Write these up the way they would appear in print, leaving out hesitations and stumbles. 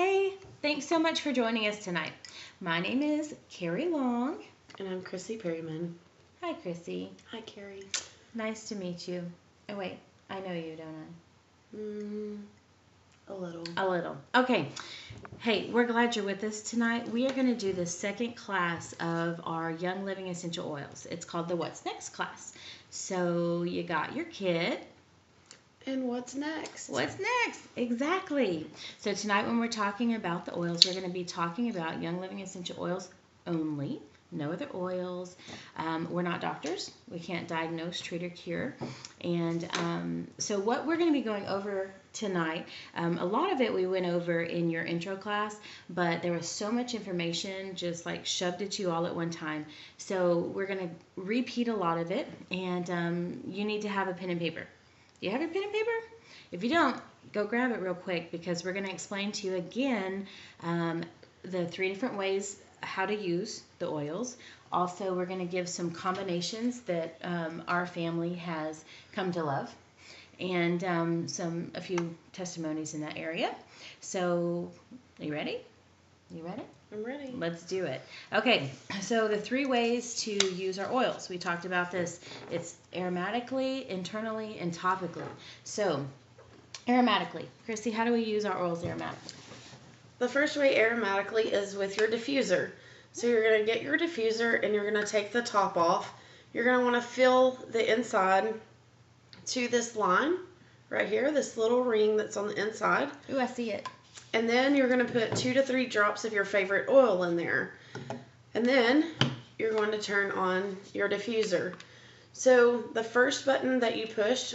Hey, thanks so much for joining us tonight. My name is Carrie Long. And I'm Krissi Perryman. Hi, Chrissy. Hi, Carrie. Nice to meet you. Oh, wait, I know you, don't A little. I? A little. Okay. Hey, we're glad you're with us tonight. We are going to do the second class of our Young Living Essential Oils. It's called the What's Next class. So you got your kit. And what's next? What's next? Exactly. So tonight when we're talking about the oils, we're going to be talking about Young Living Essential Oils only. No other oils. We're not doctors. We can't diagnose, treat, or cure. And so what we're going to be going over tonight, a lot of it we went over in your intro class, but there was so much information just like shoved at you all at one time. So we're going to repeat a lot of it, and you need to have a pen and paper. Do you have your pen and paper? If you don't, go grab it real quick because we're going to explain to you again the 3 different ways how to use the oils. Also, we're going to give some combinations that our family has come to love, and a few testimonies in that area. So, are you ready? You ready? I'm ready. Let's do it. Okay, so the 3 ways to use our oils. We talked about this. It's aromatically, internally, and topically. So, aromatically. Chrissy, how do we use our oils aromatically? The first way aromatically is with your diffuser. So you're going to get your diffuser and you're going to take the top off. You're going to want to fill the inside to this line right here, this little ring that's on the inside. Ooh, I see it. And then you're going to put 2 to 3 drops of your favorite oil in there. And then you're going to turn on your diffuser. So the first button that you push,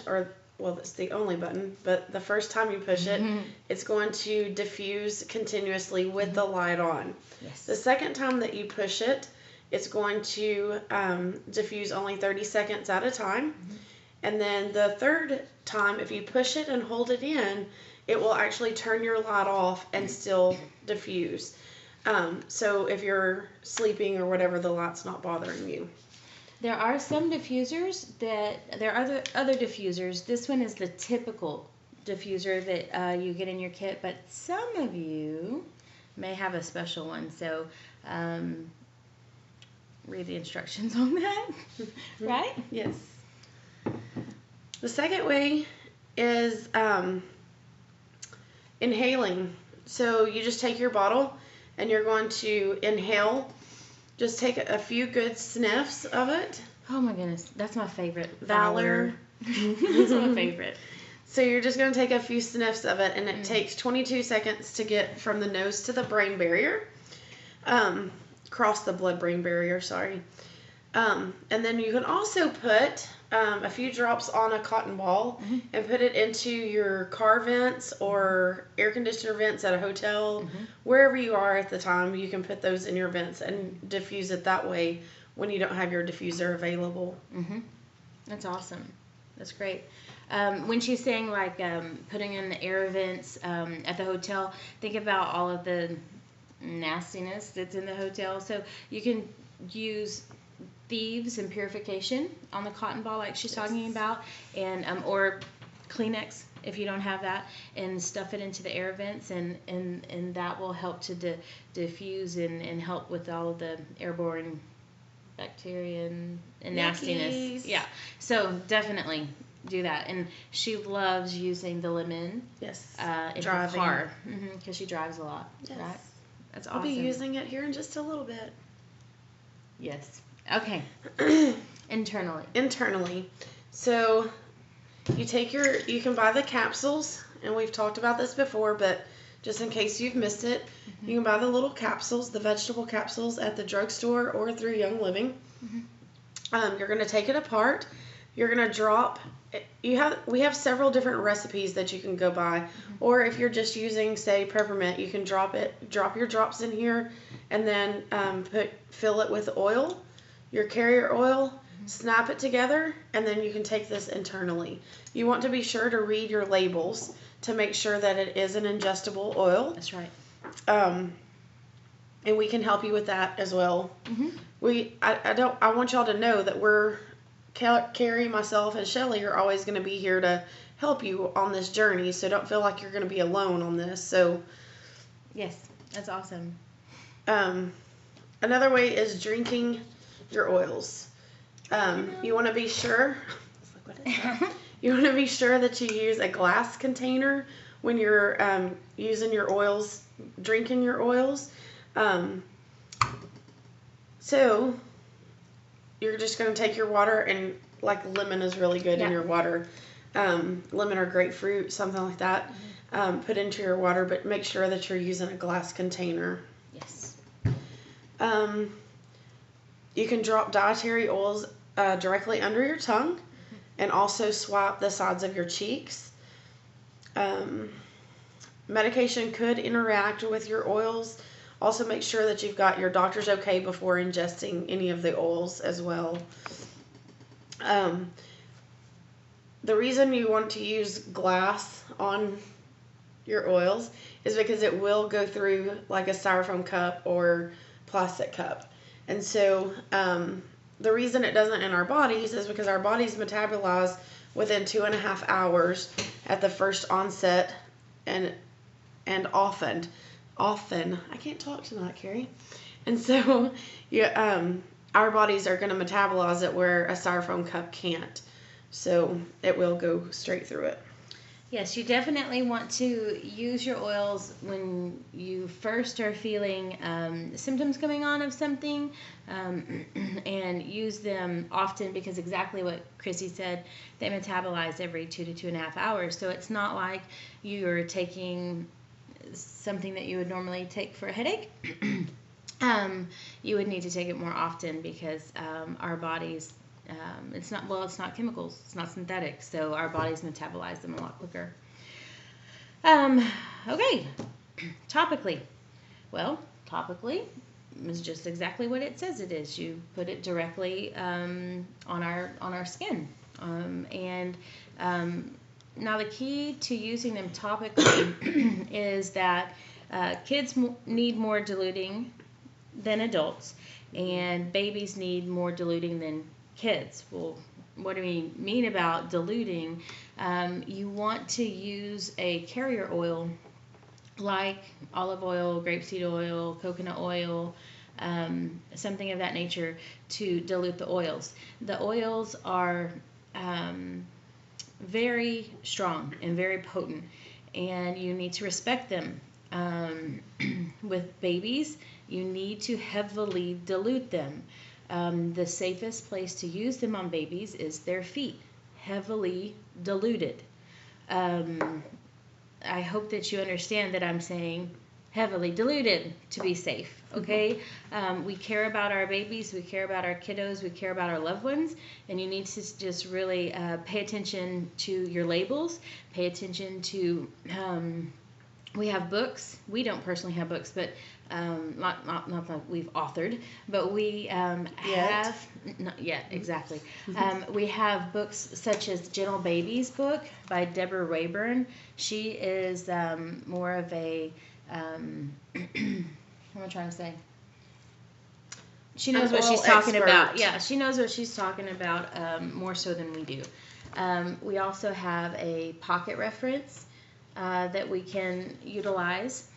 well, it's the only button, but the first time you push it, it's going to diffuse continuously with the light on. Yes. The second time that you push it, it's going to diffuse only 30 seconds at a time. And then the third time, if you push it and hold it in, it will actually turn your light off and still diffuse. So if you're sleeping or whatever, the light's not bothering you. There are some diffusers there are other diffusers. This one is the typical diffuser that you get in your kit, but some of you may have a special one. So read the instructions on that, right? Yes. The second way is inhaling. So you just take your bottle and you're going to inhale. Just take a few good sniffs of it. Oh my goodness, that's my favorite. Valor. That's my favorite. So you're just going to take a few sniffs of it, and it takes 22 seconds to get from the nose to the brain barrier. Cross the blood-brain barrier, sorry. And then you can also put a few drops on a cotton ball and put it into your car vents or air conditioner vents at a hotel. Wherever you are at the time, you can put those in your vents and diffuse it that way when you don't have your diffuser available. That's awesome. That's great. When she's saying like putting in the air vents at the hotel, think about all of the nastiness that's in the hotel. So you can use thieves and purification on the cotton ball like she's talking about, and or Kleenex if you don't have that, and stuff it into the air vents, and that will help to diffuse and help with all of the airborne bacteria and nastiness. Yeah, so definitely do that. And she loves using the lemon in her car because she drives a lot. Yes. Right? That's awesome. I'll be using it here in just a little bit. Yes. Okay. Internally. So you can buy the capsules, and we've talked about this before, but just in case you've missed it, you can buy the little capsules, the vegetable capsules at the drugstore or through Young Living. You're going to take it apart. You're going to drop. We have several different recipes that you can go buy, or if you're just using, say, peppermint, you can drop your drops in here, and then fill it with oil, your carrier oil, snap it together, and then you can take this internally. You want to be sure to read your labels to make sure that it is an ingestible oil. That's right. And we can help you with that as well. I want y'all to know that Carrie, myself, and Shelly are always going to be here to help you on this journey. So don't feel like you're going to be alone on this. So Yes, that's awesome. Another way is drinking your oils. You want to be sure. You want to be sure that you use a glass container when you're using your oils, drinking your oils. Um, so you're just going to take your water and like lemon is really good in your water. Lemon or grapefruit, something like that. Put into your water, but make sure that you're using a glass container. Yes. You can drop dietary oils directly under your tongue and also swap the sides of your cheeks. Medication could interact with your oils. Also, make sure that you've got your doctor's okay before ingesting any of the oils as well. The reason you want to use glass on your oils is because it will go through like a styrofoam cup or plastic cup. And so the reason it doesn't in our bodies is because our bodies metabolize within 2.5 hours at the first onset and often I can't talk tonight, Carrie. And so our bodies are going to metabolize it where a styrofoam cup can't. So it will go straight through it. Yes, you definitely want to use your oils when you first are feeling symptoms coming on of something, and use them often because exactly what Krissi said, they metabolize every 2 to 2.5 hours. So it's not like you're taking something that you would normally take for a headache. You would need to take it more often because our bodies, it's not chemicals, it's not synthetic, so our bodies metabolize them a lot quicker. Okay, topically. Well, topically is just exactly what it says it is. You put it directly on our skin, and now the key to using them topically is that kids need more diluting than adults, and babies need more diluting than kids. Well, what do we mean about diluting? You want to use a carrier oil like olive oil, grapeseed oil, coconut oil, something of that nature to dilute the oils. The oils are very strong and very potent, and you need to respect them. With babies, you need to heavily dilute them. The safest place to use them on babies is their feet, heavily diluted. I hope that you understand that I'm saying heavily diluted to be safe, okay? We care about our babies, we care about our kiddos, we care about our loved ones, and you need to just really pay attention to your labels, pay attention to, we have books. We don't personally have books, but not that we've authored, but we have not yet exactly. We have books such as Gentle Baby's book by Deborah Rayburn. She is more of a what am I trying to say? She knows what she's talking about. Yeah, she knows what she's talking about more so than we do. We also have a pocket reference that we can utilize.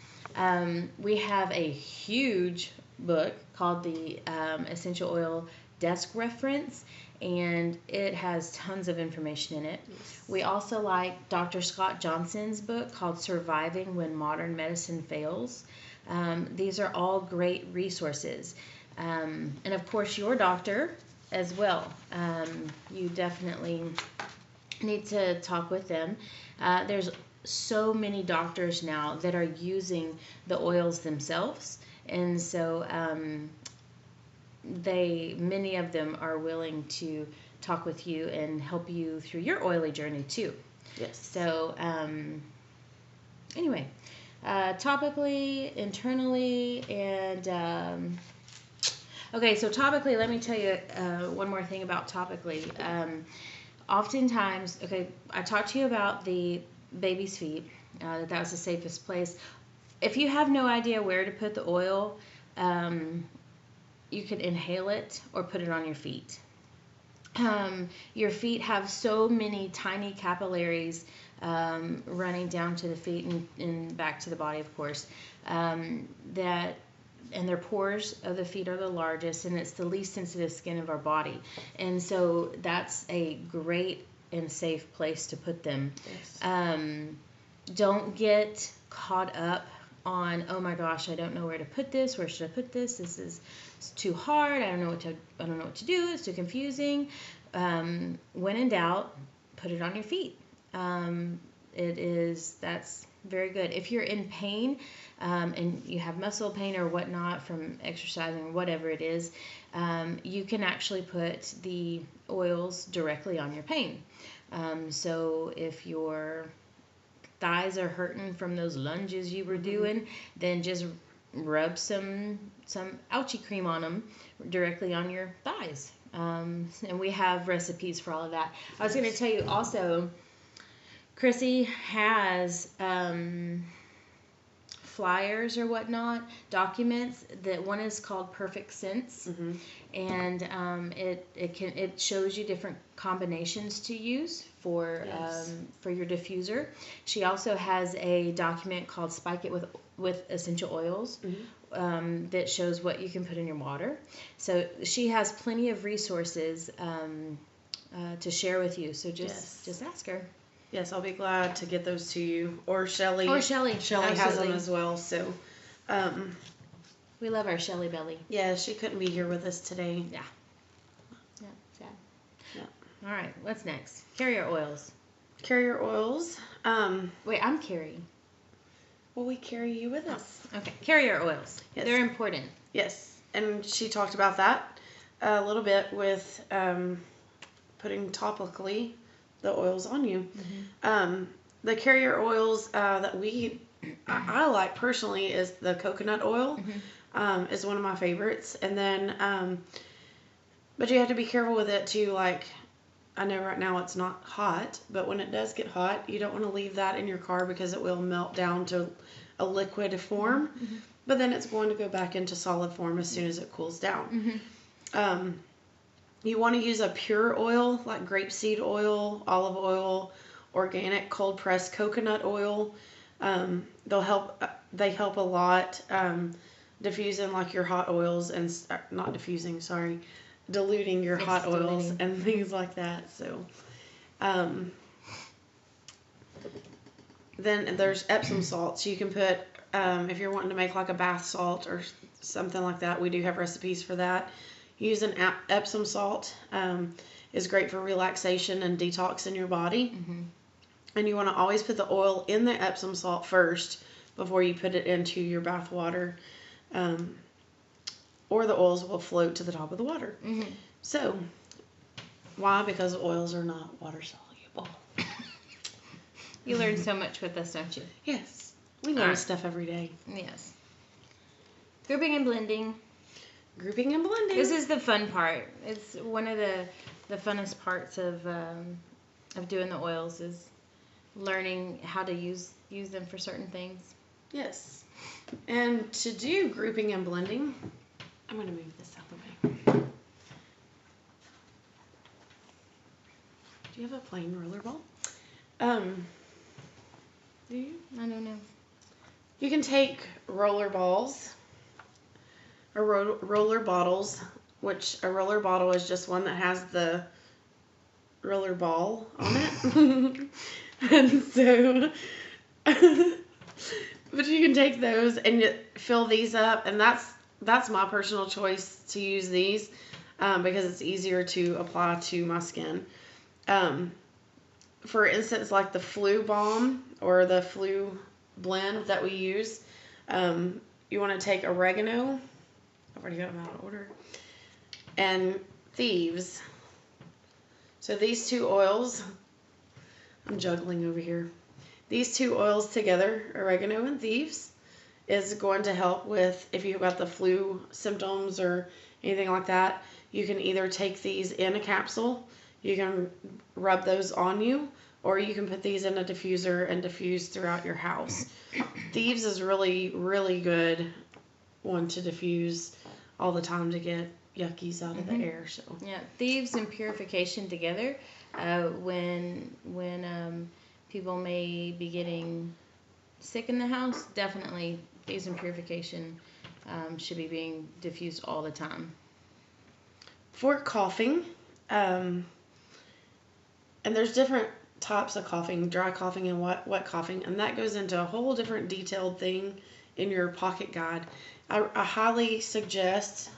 We have a huge book called the Essential Oil Desk Reference, and it has tons of information in it. Yes. We also like Dr. Scott Johnson's book called Surviving When Modern Medicine Fails. These are all great resources. And of course, your doctor as well. You definitely need to talk with them. There's so many doctors now that are using the oils themselves, and so many of them are willing to talk with you and help you through your oily journey too. Yes. So anyway, topically, internally, and okay, so topically, let me tell you one more thing about topically. Oftentimes, okay, I talked to you about the baby's feet, that was the safest place. If you have no idea where to put the oil, you could inhale it or put it on your feet. Your feet have so many tiny capillaries running down to the feet and back to the body, of course. That and their pores of the feet are the largest, and it's the least sensitive skin of our body, and so that's a great and safe place to put them. Yes. Don't get caught up on, oh my gosh, I don't know where to put this. Where should I put this? This is it's too hard. I don't know what to do. It's too confusing. When in doubt, put it on your feet. That's very good. If you're in pain and you have muscle pain or whatnot from exercising or whatever it is, you can actually put the oils directly on your pain. So if your thighs are hurting from those lunges you were doing, then just rub some ouchie cream on them directly on your thighs. And we have recipes for all of that. I was going to tell you also, Krissi has flyers or whatnot, documents. That one is called Perfect Sense, and it shows you different combinations to use for your diffuser. She also has a document called Spike It with Essential Oils. That shows what you can put in your water. So she has plenty of resources to share with you. So just ask her. Yes, I'll be glad to get those to you. Or Shelly. Shelly has them as well. So, we love our Shelly Belly. Yeah, she couldn't be here with us today. Yeah, sad. Yeah. All right, what's next? Carrier oils. Carrier oils. Wait, I'm Carrie. Well, we carry you with us. Okay, carrier oils. Yes. They're important. Yes, and she talked about that a little bit with putting topically the oils on you. The carrier oils that I like personally is the coconut oil. Is one of my favorites. And then, but you have to be careful with it too. Like, I know right now it's not hot, but when it does get hot, you don't want to leave that in your car because it will melt down to a liquid form. But then it's going to go back into solid form as soon as it cools down. You want to use a pure oil, like grapeseed oil, olive oil, organic cold pressed coconut oil. They help a lot diffusing like your hot oils and not diffusing, sorry, diluting your hot oils and things like that. So, then there's Epsom salts. You can put if you're wanting to make like a bath salt or something like that. We do have recipes for that. Using Epsom salt is great for relaxation and detox in your body. And you want to always put the oil in the Epsom salt first before you put it into your bath water. Or the oils will float to the top of the water. So, why? Because oils are not water soluble. You learn so much with us, don't you? Yes. We learn stuff every day. Yes. Grouping and blending. Grouping and blending. This is the fun part. It's one of the funnest parts of doing the oils is learning how to use them for certain things. Yes. And to do grouping and blending, I'm going to move this out of the way. Do you have a plain roller ball? Do you? I don't know. You can take roller balls or roller bottles, which a roller bottle is just one that has the roller ball on it. And so, but you can take those and fill these up, and that's my personal choice to use these because it's easier to apply to my skin. For instance, like the flu balm or the flu blend that we use, you want to take oregano. I've already got them out of order. And thieves. So these two oils, I'm juggling over here. These two oils together, oregano and thieves, is going to help with if you've got the flu symptoms or anything like that. You can either take these in a capsule, you can rub those on you, or you can put these in a diffuser and diffuse throughout your house. Thieves is really, really good one to diffuse all the time to get yuckies out of the air. So yeah, thieves and purification together. When people may be getting sick in the house, definitely phase and purification should be being diffused all the time. For coughing, and there's different types of coughing, dry coughing and wet coughing, and that goes into a whole different detailed thing in your pocket guide. I highly suggest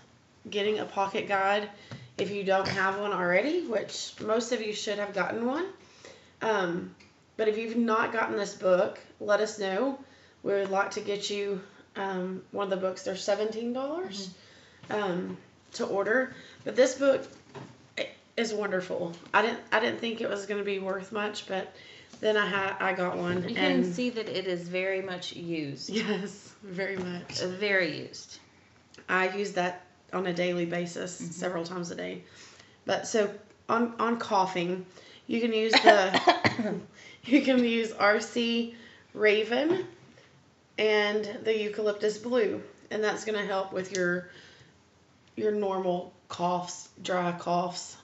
getting a pocket guide if you don't have one already, which most of you should have gotten one. But if you've not gotten this book, let us know. We would like to get you one of the books. They're $17 to order. But this book is wonderful. I didn't think it was going to be worth much, but then I got one. You can see that it is very much used. Yes, very much. Very used. I use that on a daily basis, several times a day. But so on coughing, you can use you can use RC Raven and the Eucalyptus Blue, and that's going to help with your normal coughs, dry coughs.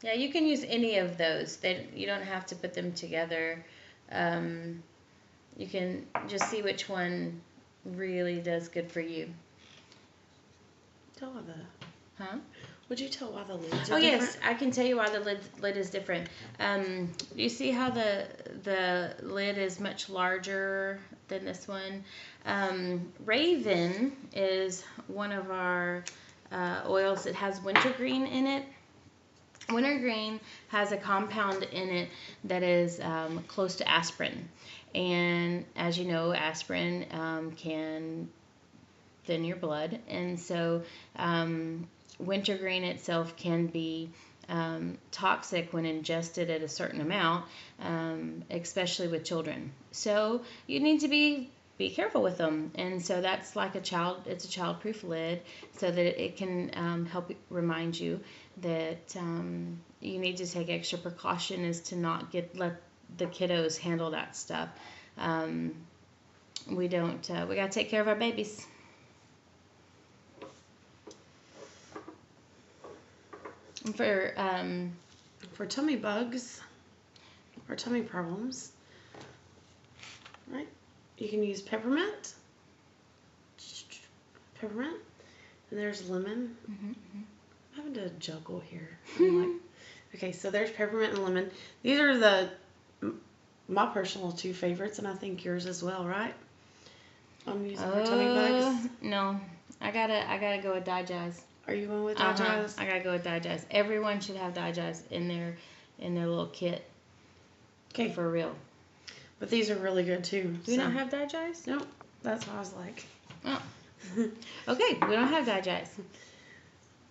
Yeah, you can use any of those. You don't have to put them together. You can just see which one really does good for you. Tell why the... Huh? Would you tell why the lids are different? Yes, I can tell you why the lid is different. You see how the lid is much larger than this one? Raven is one of our oils that has wintergreen in it. Wintergreen has a compound in it that is close to aspirin. And as you know, aspirin can thin your blood. And so wintergreen itself can be toxic when ingested at a certain amount, especially with children. So you need to be careful with them. And so that's like it's a child-proof lid, so that it can help remind you that you need to take extra precaution as to not let the kiddos handle that stuff. We gotta take care of our babies. For tummy bugs or tummy problems, right? You can use peppermint, and there's lemon. I'm having to juggle here. Okay, so there's peppermint and lemon. These are my personal two favorites, and I think yours as well, right? I'm using for tummy bugs. No, I gotta go with Digest. Are you going with Digest? I gotta go with Digest. Everyone should have Digest in their little kit. Okay, for real. But these are really good too. Do you not have Digest? Nope. That's what I was like. Oh. Okay, we don't have Digest.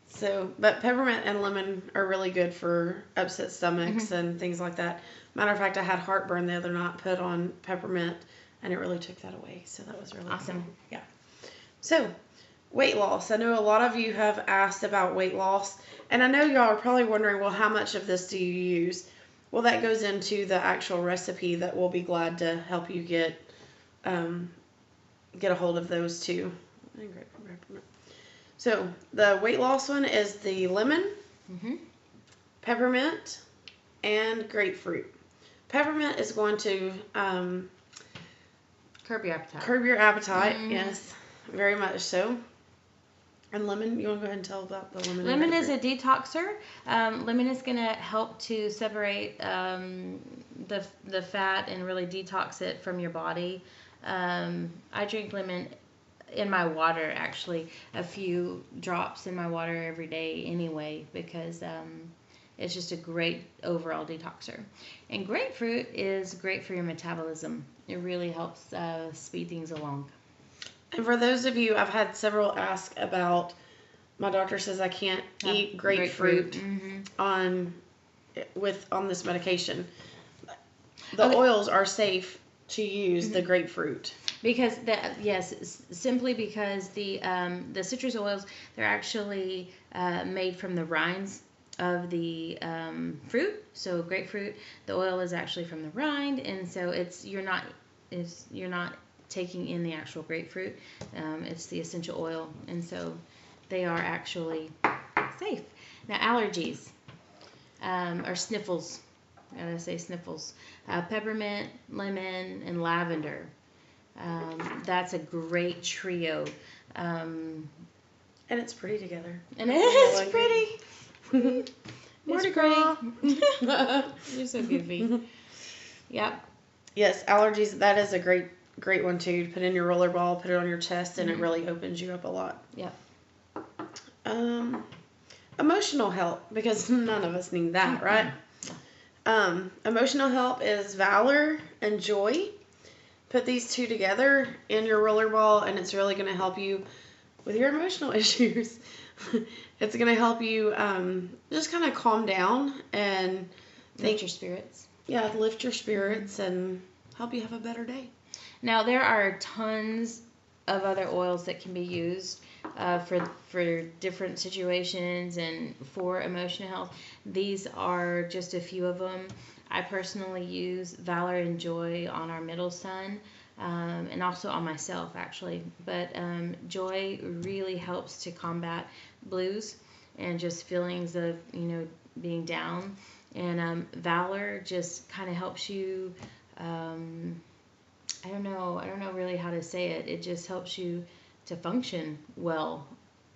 So, but peppermint and lemon are really good for upset stomachs and things like that. Matter of fact, I had heartburn the other night, put on peppermint, and it really took that away. So that was really awesome. Cool. Yeah. So, weight loss. I know a lot of you have asked about weight loss, and I know y'all are probably wondering, well, how much of this do you use? Well, that goes into the actual recipe that we'll be glad to help you get a hold of those too. So the weight loss one is the lemon, peppermint, and grapefruit. Peppermint is going to curb your appetite. Curb your appetite, yes, very much so. And lemon, you want to go ahead and tell about the lemon? Lemon is a detoxer. Lemon is going to help to separate the fat and really detox it from your body. I drink lemon in my water, actually, a few drops in my water every day anyway, because it's just a great overall detoxer. And grapefruit is great for your metabolism. It really helps speed things along. And for those of you, I've had several ask about, my doctor says I can't eat grapefruit on this medication. The oils are safe to use the grapefruit. Because simply because the citrus oils, they're actually made from the rinds of the fruit. So grapefruit, the oil is actually from the rind, and so you're not taking in the actual grapefruit. It's the essential oil, and so they are actually safe. Now allergies or sniffles. Gotta say sniffles. Peppermint, lemon, and lavender. That's a great trio. Um, And it's pretty together. and it is pretty. Mardi It's Gras. pretty. You're so goofy. Yep. Yes, allergies. That is a great one too. Put in your roller ball, put it on your chest, and it Mhm. really opens you up a lot. Yep. Emotional help, because none of us need that, right? Emotional help is valor and joy. Put these two together in your roller ball, and it's really going to help you with your emotional issues. It's going to help you just kind of calm down and Lift your spirits. Yeah, lift your spirits and help you have a better day. Now there are tons of other oils that can be used for different situations and for emotional health. These are just a few of them. I personally use Valor and Joy on our middle son, and also on myself actually. But Joy really helps to combat blues and just feelings of being down. And Valor just kind of helps you. I don't know really how to say it. It just helps you to function well,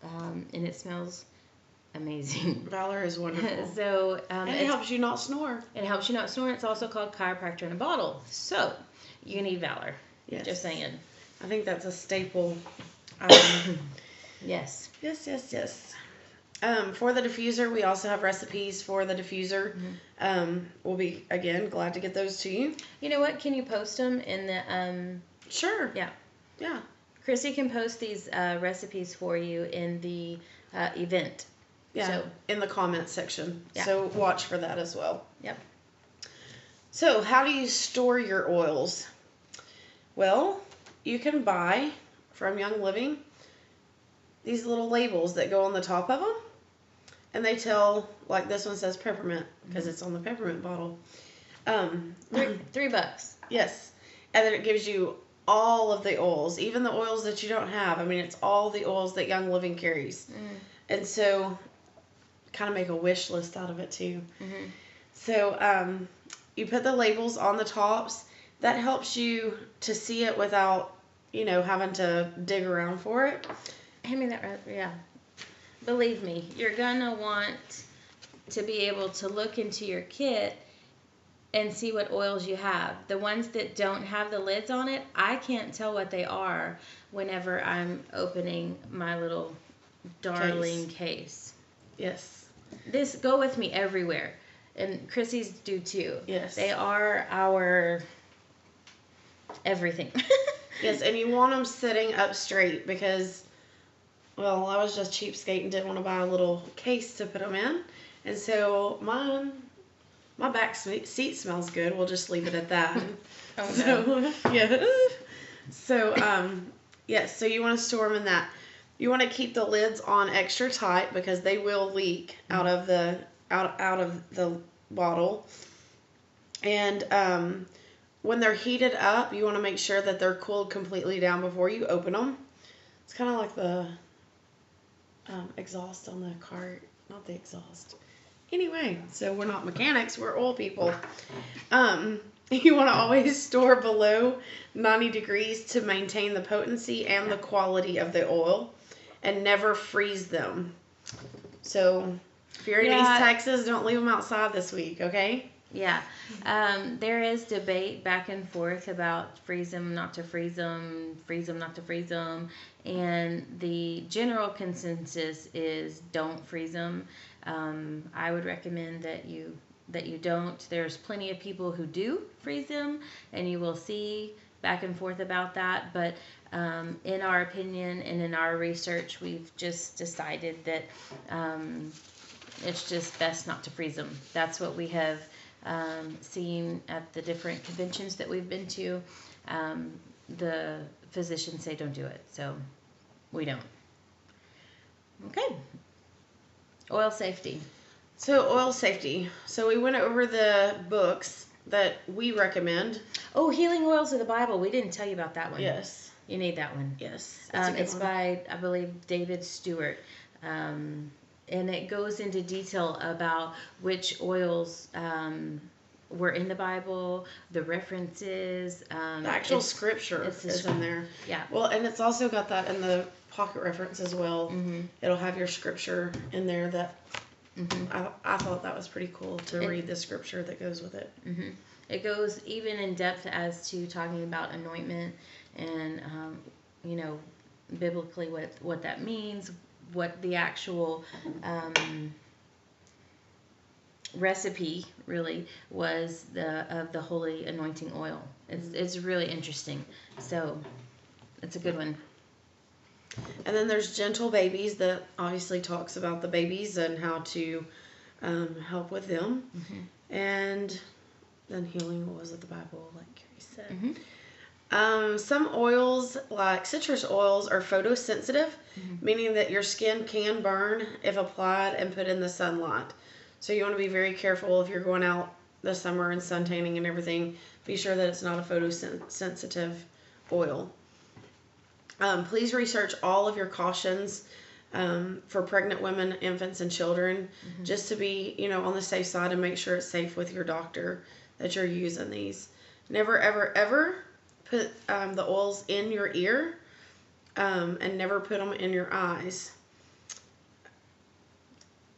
and it smells amazing. Valor is wonderful. So and it helps you not snore. It helps you not snore. It's also called chiropractor in a bottle. So you need Valor. Yes. Just saying. I think that's a staple. Yes. Yes. For the diffuser, we also have recipes for the diffuser. Mm-hmm. We'll be, again, glad to get those to you. You know what? Can you post them in the... Sure. Yeah. Yeah. Krissi can post these recipes for you in the event. Yeah, so, in the comments section. Yeah. So watch for that as well. Yep. So how do you store your oils? Well, you can buy from Young Living these little labels that go on the top of them. And they tell, like this one says peppermint, because it's on the peppermint bottle. $3. Yes. And then it gives you all of the oils, even the oils that you don't have. I mean, it's all the oils that Young Living carries. And so, kind of make a wish list out of it too. Mm-hmm. So, you put the labels on the tops. That helps you to see it without, having to dig around for it. Hand me that, yeah. Believe me, you're gonna want to be able to look into your kit and see what oils you have. The ones that don't have the lids on it, I can't tell what they are whenever I'm opening my little darling case. Yes. This go with me everywhere, and Krissi's do too. Yes. They are our everything. Yes, and you want them sitting up straight because, well, I was just cheapskate and didn't want to buy a little case to put them in. And so my back seat smells good. We'll just leave it at that. Oh, so, no. Yeah. So, yes, so you want to store them in that. You want to keep the lids on extra tight because they will leak out of the bottle. And when they're heated up, you want to make sure that they're cooled completely down before you open them. It's kind of like the exhaust on the cart, not the exhaust. Anyway, so we're not mechanics, we're oil people. You want to always store below 90 degrees to maintain the potency and the quality of the oil, and never freeze them. So if you're in East Texas, don't leave them outside this week, okay? Yeah. There is debate back and forth about freeze them, not to freeze them, not to freeze them. And the general consensus is don't freeze them. I would recommend that you don't. There's plenty of people who do freeze them, and you will see back and forth about that. But in our opinion and in our research, we've just decided that it's just best not to freeze them. That's what we have seen at the different conventions that we've been to. The physicians say don't do it, so we don't. Okay. Oil safety. So oil safety. So we went over the books that we recommend. Oh, Healing Oils of the Bible. We didn't tell you about that one. Yes. You need that one. Yes. It's by, I believe, David Stewart. And it goes into detail about which oils were in the Bible, the references. The actual scripture is in there. Yeah. Well, and it's also got that in the pocket reference as well. Mm-hmm. It'll have your scripture in there that Mm-hmm. I thought that was pretty cool to read the scripture that goes with it. Mm-hmm. It goes even in depth as to talking about anointment and, biblically what that means, what the actual recipe really was of the holy anointing oil. It's really interesting. So it's a good one. And then there's Gentle Babies that obviously talks about the babies and how to help with them. Mm-hmm. And then Healing Oils of the Bible, like Carrie said. Mm-hmm. Some oils, like citrus oils, are photosensitive, meaning that your skin can burn if applied and put in the sunlight. So you want to be very careful if you're going out this summer and sun tanning and everything. Be sure that it's not a photosensitive oil. Please research all of your cautions for pregnant women, infants, and children, just to be, on the safe side and make sure it's safe with your doctor that you're using these. Never, ever, ever put the oils in your ear, and never put them in your eyes.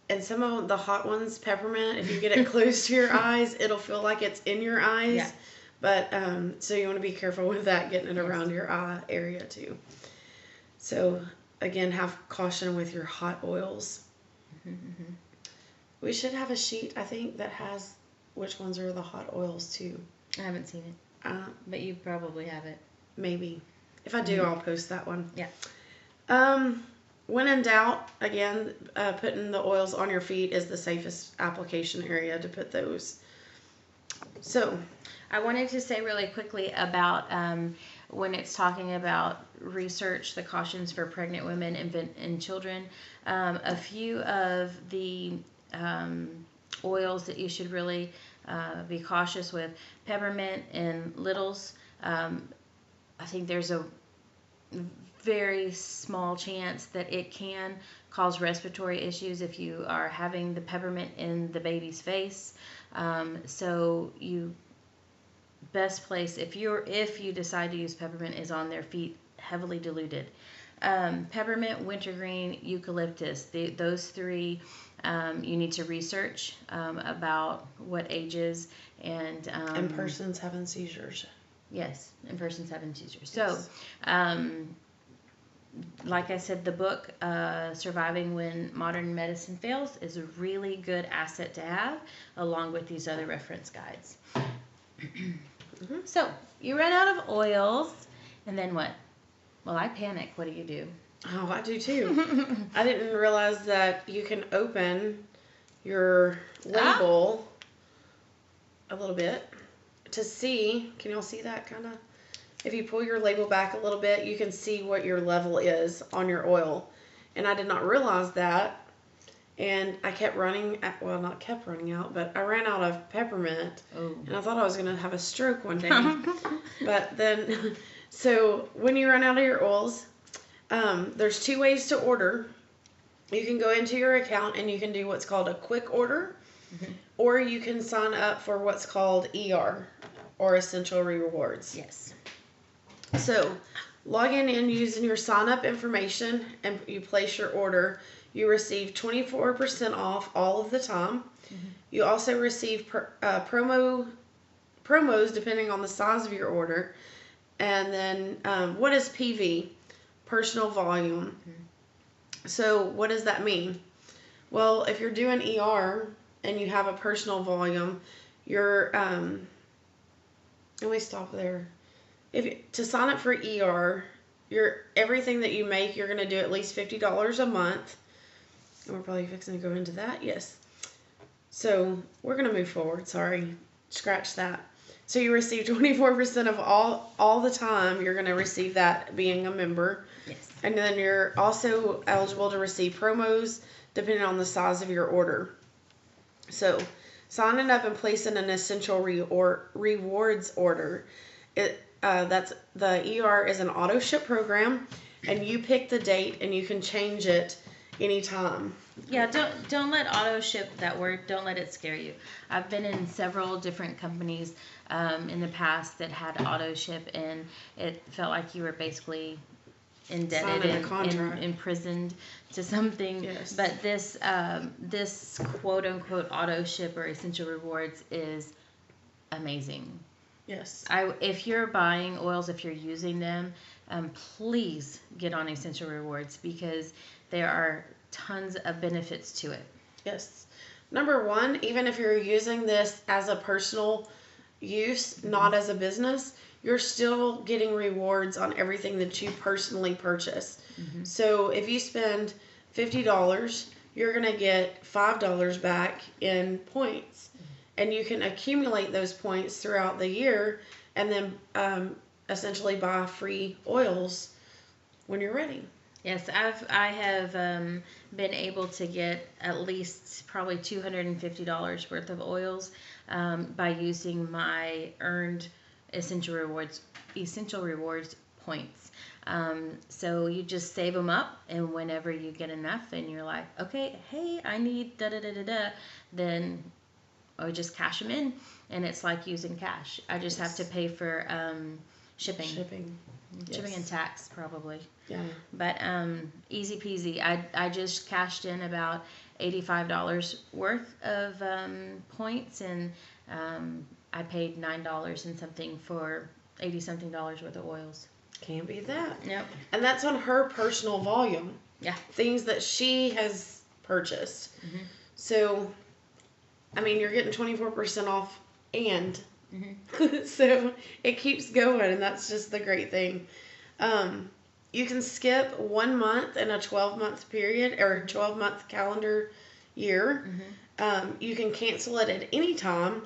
And some of the hot ones, peppermint, if you get it close to your eyes, it'll feel like it's in your eyes. Yeah. But, so you want to be careful with that, getting it around your eye area too. So, again, have caution with your hot oils. Mm-hmm. We should have a sheet, I think, that has which ones are the hot oils too. I haven't seen it, but you probably have it. Maybe. If I do, I'll post that one. Yeah. When in doubt, again, putting the oils on your feet is the safest application area to put those. So, I wanted to say really quickly about when it's talking about research, the cautions for pregnant women and children. A few of the oils that you should really be cautious with, peppermint and littles. I think there's a very small chance that it can cause respiratory issues if you are having the peppermint in the baby's face. So you best place if you decide to use peppermint is on their feet, heavily diluted. Peppermint, wintergreen, eucalyptus. Those three you need to research about what ages and persons having seizures. Yes, and persons having seizures. Yes. So, like I said, the book Surviving When Modern Medicine Fails is a really good asset to have, along with these other reference guides. So, you run out of oils, and then what? Well, I panic. What do you do? Oh, I do too. I didn't realize that you can open your label a little bit to see. Can y'all see that kind of? If you pull your label back a little bit, you can see what your level is on your oil. And I did not realize that. And I kept running, not kept running out, but I ran out of peppermint. Oh. And I thought I was going to have a stroke one day. But then, so when you run out of your oils, there's two ways to order. You can go into your account and you can do what's called a quick order. Or you can sign up for what's called ER, or Essential Rewards. Yes. So, logging in using your sign-up information and you place your order. You receive 24% off all of the time. You also receive promos depending on the size of your order. And then, what is PV? Personal volume. So, what does that mean? Well, if you're doing ER and you have a personal volume, you're, let me stop there. To sign up for ER, everything that you make, you're going to do at least $50 a month. And we're probably fixing to go into that. Yes. So we're going to move forward. Sorry. Scratch that. So you receive 24% of all the time. You're going to receive that being a member. Yes. And then you're also eligible to receive promos depending on the size of your order. So signing up and placing an essential rewards order. That's the ER is an auto ship program, and you pick the date and you can change it anytime. Yeah, don't let auto ship, that word, don't let it scare you. I've been in several different companies in the past that had auto ship, and it felt like you were basically indebted Signing a and contract. imprisoned to something. Yes. But this quote unquote auto ship or essential rewards is amazing. Yes. If you're buying oils, if you're using them, please get on essential rewards because there are tons of benefits to it. Yes. Number one, even if you're using this as a personal use, not as a business, you're still getting rewards on everything that you personally purchase. Mm-hmm. So if you spend $50, you're going to get $5 back in points. And you can accumulate those points throughout the year and then essentially buy free oils when you're ready. Yes, I have been able to get at least probably $250 worth of oils by using my earned essential rewards points. So you just save them up, and whenever you get enough, and you're like, okay, hey, I need da da da da da, then I just cash them in, and it's like using cash. I just have to pay for shipping. Shipping And tax probably. Yeah. But easy peasy. I just cashed in about $85 worth of points, and I paid $9 and something for 80 something dollars worth of oils. Can't beat that. Yep. And that's on her personal volume. Yeah. Things that she has purchased. Mm-hmm. So, I mean, you're getting 24% off and Mm-hmm. so it keeps going, and that's just the great thing. You can skip 1 month in a 12-month period or 12-month calendar year. Mm-hmm. You can cancel it at any time,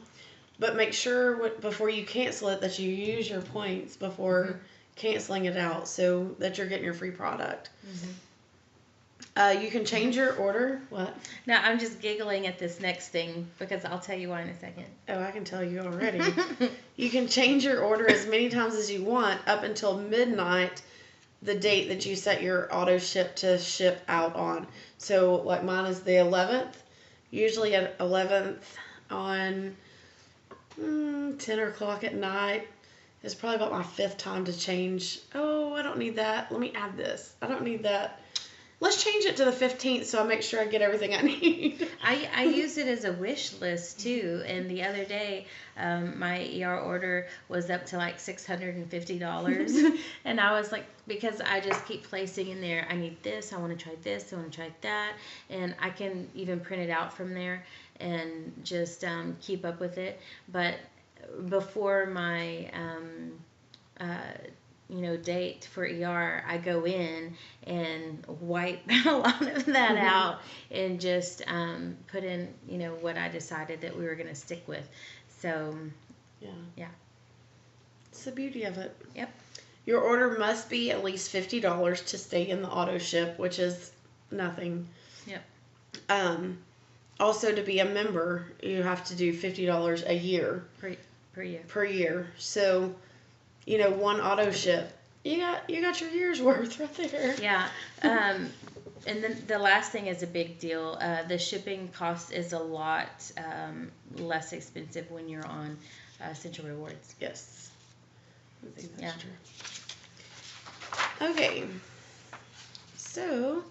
but make sure before you cancel it that you use your points before canceling it out so that you're getting your free product. Mm-hmm. You can change your order. What? Now, I'm just giggling at this next thing because I'll tell you why in a second. Oh, I can tell you already. You can change your order as many times as you want up until midnight, the date that you set your auto ship to ship out on. So, like mine is the 11th. Usually at 11th on 10 o'clock at night. It's probably about my 5th time to change. Oh, I don't need that. Let me add this. I don't need that. Let's change it to the 15th so I make sure I get everything I need. I use it as a wish list too. And the other day, my ER order was up to like $650. And I was like, because I just keep placing in there, I need this, I want to try this, I want to try that. And I can even print it out from there and just keep up with it. But before my date for ER, I go in and wipe a lot of that out and just put in, what I decided that we were going to stick with. So, yeah. It's the beauty of it. Yep. Your order must be at least $50 to stay in the auto ship, which is nothing. Yep. Also, to be a member, you have to do $50 a year. Per year. Per year. So, one auto ship, you got your year's worth right there. Yeah. And then the last thing is a big deal. The shipping cost is a lot less expensive when you're on Essential Rewards. Yes. I think that's true. Okay. So,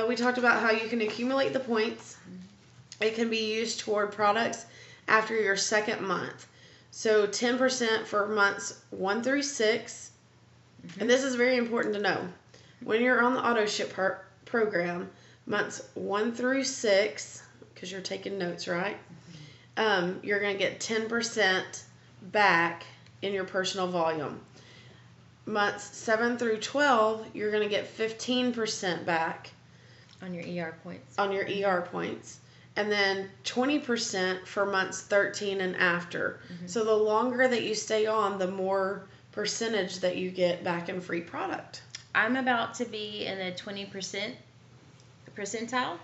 we talked about how you can accumulate the points. It can be used toward products after your second month. So 10% for months 1 through 6. And this is very important to know. When you're on the auto ship program, months 1 through 6, because you're taking notes, right? You're going to get 10% back in your personal volume. Months 7 through 12, you're going to get 15% back. On your ER points. On your ER points. And then 20% for months 13 and after. So the longer that you stay on, the more percentage that you get back in free product. I'm about to be in a 20% percentile.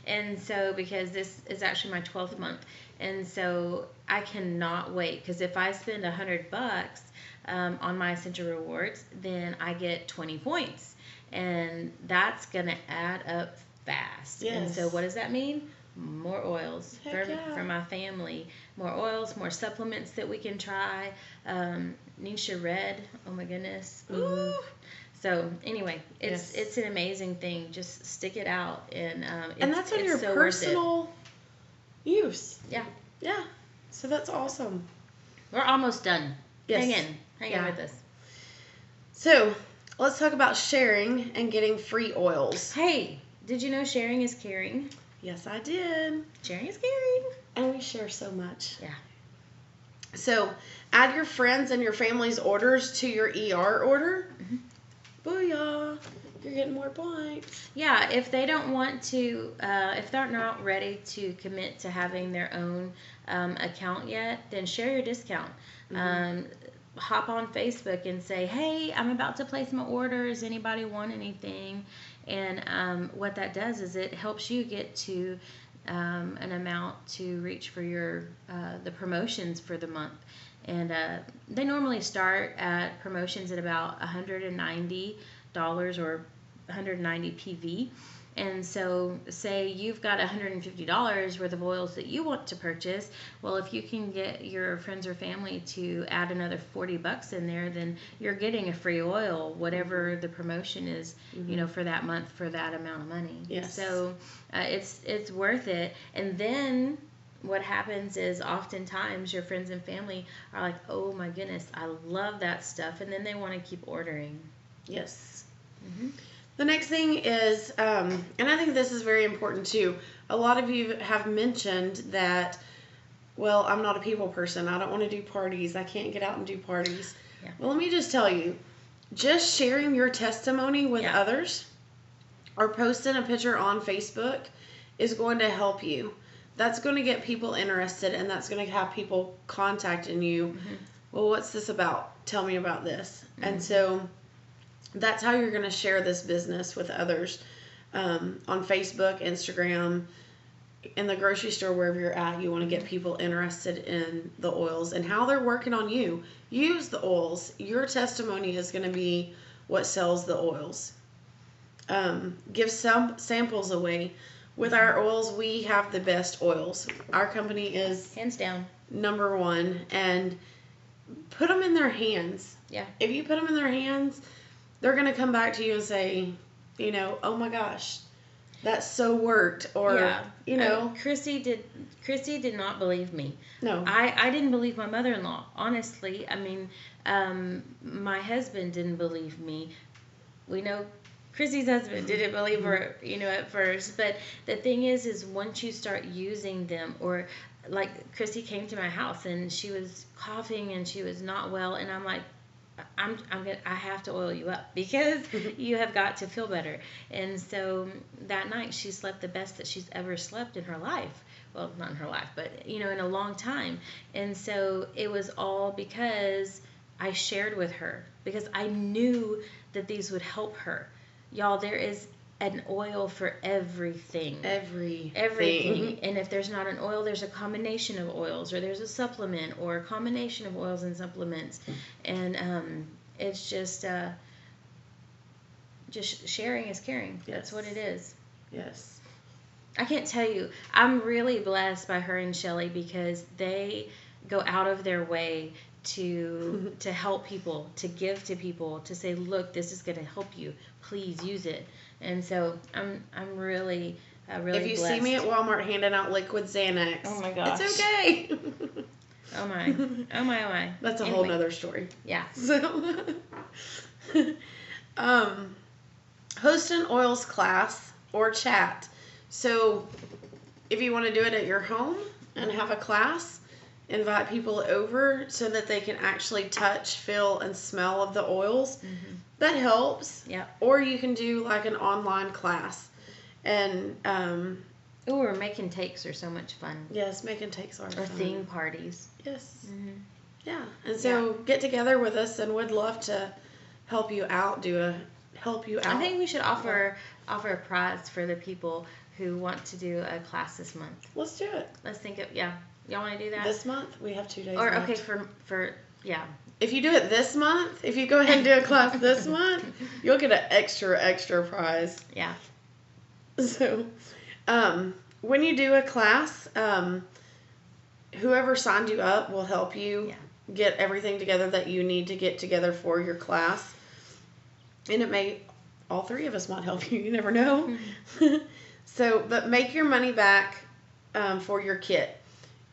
And so, because this is actually my 12th month. And so I cannot wait. Because if I spend $100 on my Essential Rewards, then I get 20 points. And that's going to add up fast. Yes. And so what does that mean? More oils Heck yeah. for my family. More oils, more supplements that we can try. Nisha Red, oh my goodness. Ooh. So anyway, Yes. it's an amazing thing. Just stick it out, and And that's on your so worth it. personal use. Yeah. Yeah. So that's awesome. We're almost done. Yes. Hang in with us. So let's talk about sharing and getting free oils. Hey, did you know sharing is caring? Yes, I did. Sharing is caring. And we share so much. Yeah. So add your friends and your family's orders to your ER order. Mm-hmm. Booyah. You're getting more points. Yeah, if they don't want to, if they're not ready to commit to having their own account yet, then share your discount. Mm-hmm. Hop on Facebook and say, hey, I'm about to place my order. Does anybody want anything? And what that does is it helps you get to an amount to reach for your the promotions for the month. And they normally start at promotions at about $190 or 190 PV. And so say you've got $150 worth of oils that you want to purchase. Well, if you can get your friends or family to add another $40 in there, then you're getting a free oil, whatever the promotion is, for that month for that amount of money. Yes. So it's worth it. And then what happens is oftentimes your friends and family are like, oh my goodness, I love that stuff. And then they want to keep ordering. Yes. Mm-hmm. The next thing is, and I think this is very important too, a lot of you have mentioned that, well, I'm not a people person. I don't want to do parties. I can't get out and do parties. Yeah. Well, let me just tell you, just sharing your testimony with others or posting a picture on Facebook is going to help you. That's going to get people interested, and that's going to have people contacting you. Mm-hmm. Well, what's this about? Tell me about this. Mm-hmm. And so that's how you're going to share this business with others, on Facebook, Instagram, in the grocery store, wherever you're at. You want to get people interested in the oils and how they're working on you. Use the oils. Your testimony is going to be what sells the oils. Give some samples away. With our oils, we have the best oils. Our company is hands down number one. And put them in their hands. Yeah. If you put them in their hands, they're going to come back to you and say, oh my gosh, that so worked. Or, Krissi did not believe me. No. I didn't believe my mother-in-law, honestly. I mean, my husband didn't believe me. We know Krissi's husband didn't believe her, at first. But the thing is once you start using them, or like Krissi came to my house and she was coughing and she was not well, and I'm like, I have to oil you up because you have got to feel better. And so that night she slept the best that she's ever slept in her life. Well, not in her life, but in a long time. And so it was all because I shared with her, because I knew that these would help her. Y'all, there is an oil for everything. Everything. And if there's not an oil, there's a combination of oils, or there's a supplement, or a combination of oils and supplements. And it's just sharing is caring. Yes. That's what it is. Yes. I can't tell you. I'm really blessed by her and Shelly, because they go out of their way to help people, to give to people, to say, look, this is going to help you. Please use it. And so I'm really if you blessed. see me at Walmart handing out liquid Xanax, oh my gosh, it's okay. Oh my. That's a whole nother story. Yeah. So, host an oils class or chat. So, if you want to do it at your home and have a class, invite people over so that they can actually touch, feel, and smell of the oils. Mm-hmm. That helps. Yeah. Or you can do like an online class. And or making takes are so much fun. Yes, making takes are fun. Or theme parties. Yes. Mm-hmm. Yeah. And so get together with us, and we'd love to help you out. I think we should offer a prize for the people who want to do a class this month. Let's do it. Let's think of Y'all want to do that? This month? We have 2 days or left. Okay, for If you do it this month, if you go ahead and do a class this month, you'll get an extra prize. Yeah. So, when you do a class, whoever signed you up will help you get everything together that you need to get together for your class. And all three of us might help you. You never know. Mm-hmm. So, but make your money back for your kit.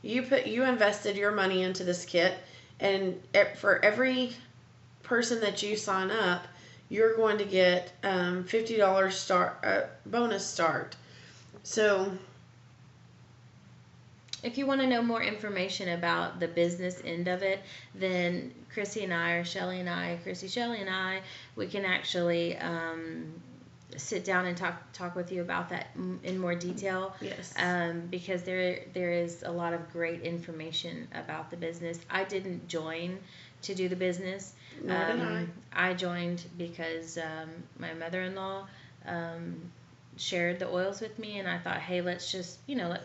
You invested your money into this kit, and for every person that you sign up, you're going to get $50 bonus start. So if you want to know more information about the business end of it, then Krissi and I, or Shelly and I, Shelly and I, we can actually sit down and talk with you about that in more detail. Yes. Because there is a lot of great information about the business. I didn't join to do the business. Nor did I. I joined because my mother-in-law shared the oils with me, and I thought, hey, let's just,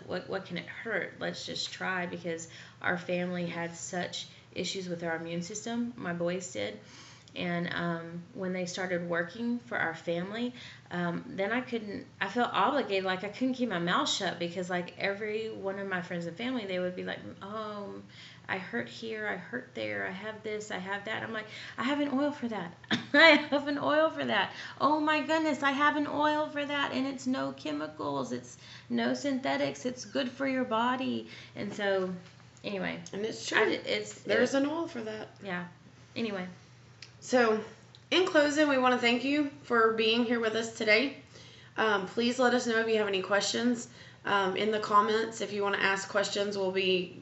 what can it hurt? Let's just try, because our family had such issues with our immune system. My boys did. And when they started working for our family, then I felt obligated, like I couldn't keep my mouth shut, because like every one of my friends and family, they would be like, oh, I hurt here, I hurt there, I have this, I have that. I'm like, I have an oil for that. I have an oil for that. Oh my goodness, I have an oil for that, and it's no chemicals, it's no synthetics, it's good for your body. And so, anyway. And it's true. There's an oil for that. Yeah. Anyway. So, in closing, we want to thank you for being here with us today. Please let us know if you have any questions in the comments. If you want to ask questions, we'll be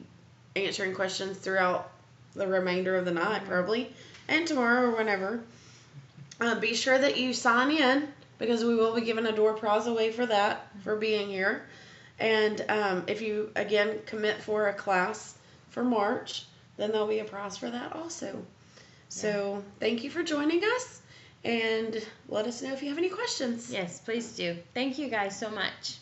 answering questions throughout the remainder of the night, probably, and tomorrow or whenever. Be sure that you sign in, because we will be giving a door prize away for that, for being here. And if you, again, commit for a class for March, then there'll be a prize for that also. So thank you for joining us, and let us know if you have any questions. Yes, please do. Thank you guys so much.